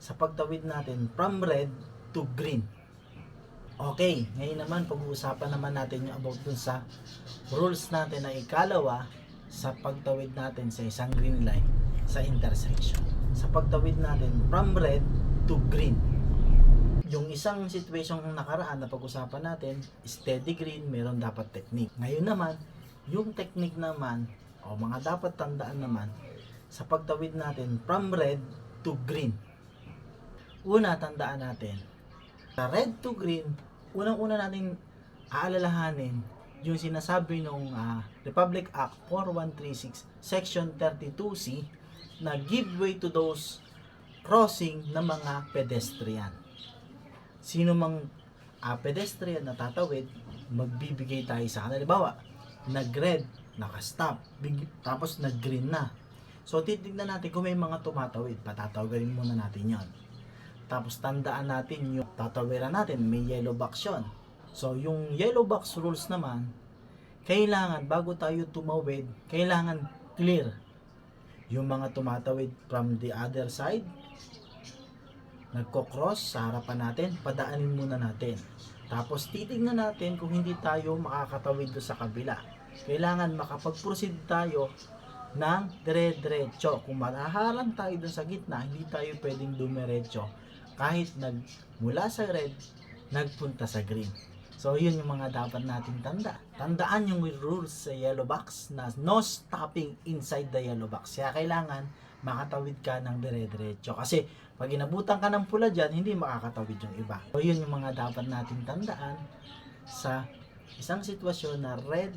sa pagtawid natin from red to green. Okay, ngayon naman pag-uusapan naman natin yung about dun sa rules natin na ikalawa sa pagtawid natin sa isang green line sa intersection. Sa pagtawid natin from red to green. Yung isang situation ng nakaraan na pag-usapan natin, steady green, meron dapat technique. Ngayon naman, yung technique naman o mga dapat tandaan naman sa pagtawid natin from red to green. Una, tandaan natin, sa red to green, unang-una natin aalalahanin yung sinasabi ng Republic Act 4136 Section 32C na give way to those crossing ng mga pedestrian. Sino mang pedestrian na tatawid, magbibigay tayo sa kanila. Halimbawa, nag-red, naka-stop, tapos nag-green na. So, titignan natin kung may mga tumatawid, patatawagin muna natin yon. Tapos tandaan natin yung tatawiran natin, may yellow box yun. So yung yellow box rules naman, kailangan bago tayo tumawid, kailangan clear. Yung mga tumatawid from the other side, nagko-cross sa harapan natin, padaanin muna natin. Tapos titignan natin kung hindi tayo makakatawid doon sa kabila. Kailangan makapag-proceed tayo ng dire-diretso. Kung manaharang tayo doon sa gitna, hindi tayo pwedeng dumiretso kahit mula sa red, nagpunta sa green. So, yun yung mga dapat natin tandaan yung rules sa yellow box na no stopping inside the yellow box. Kaya kailangan makatawid ka ng dire-diretso. Kasi, pag inabutan ka ng pula dyan, hindi makakatawid yung iba. So, yun yung mga dapat natin tandaan sa isang sitwasyon na red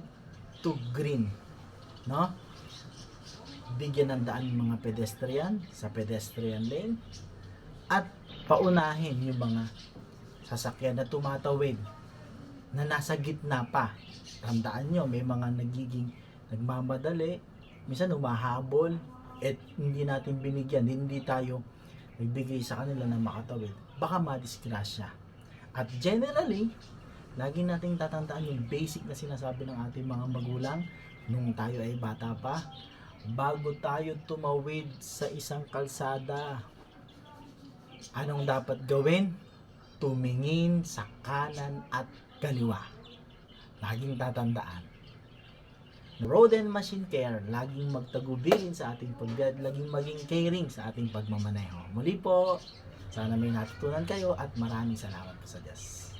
to green. No? Bigyan ng daan yung mga pedestrian sa pedestrian lane at paunahin yung mga sasakyan na tumatawid na nasa gitna pa. Tandaan nyo, may mga nagmamadali, minsan umahabol, at hindi natin binigyan, hindi tayo nagbigay sa kanila na makatawid. Baka madisgrasya. At generally, lagi nating tatandaan yung basic na sinasabi ng ating mga magulang nung tayo ay bata pa. Bago tayo tumawid sa isang kalsada, anong dapat gawin? Tumingin sa kanan at kaliwa. Laging tatandaan. Road and machine care, laging magtagubilin sa ating pagbiyahe, laging maging caring sa ating pagmamaneho. Muli po, sana may natutunan kayo at maraming salamat po sa Diyos.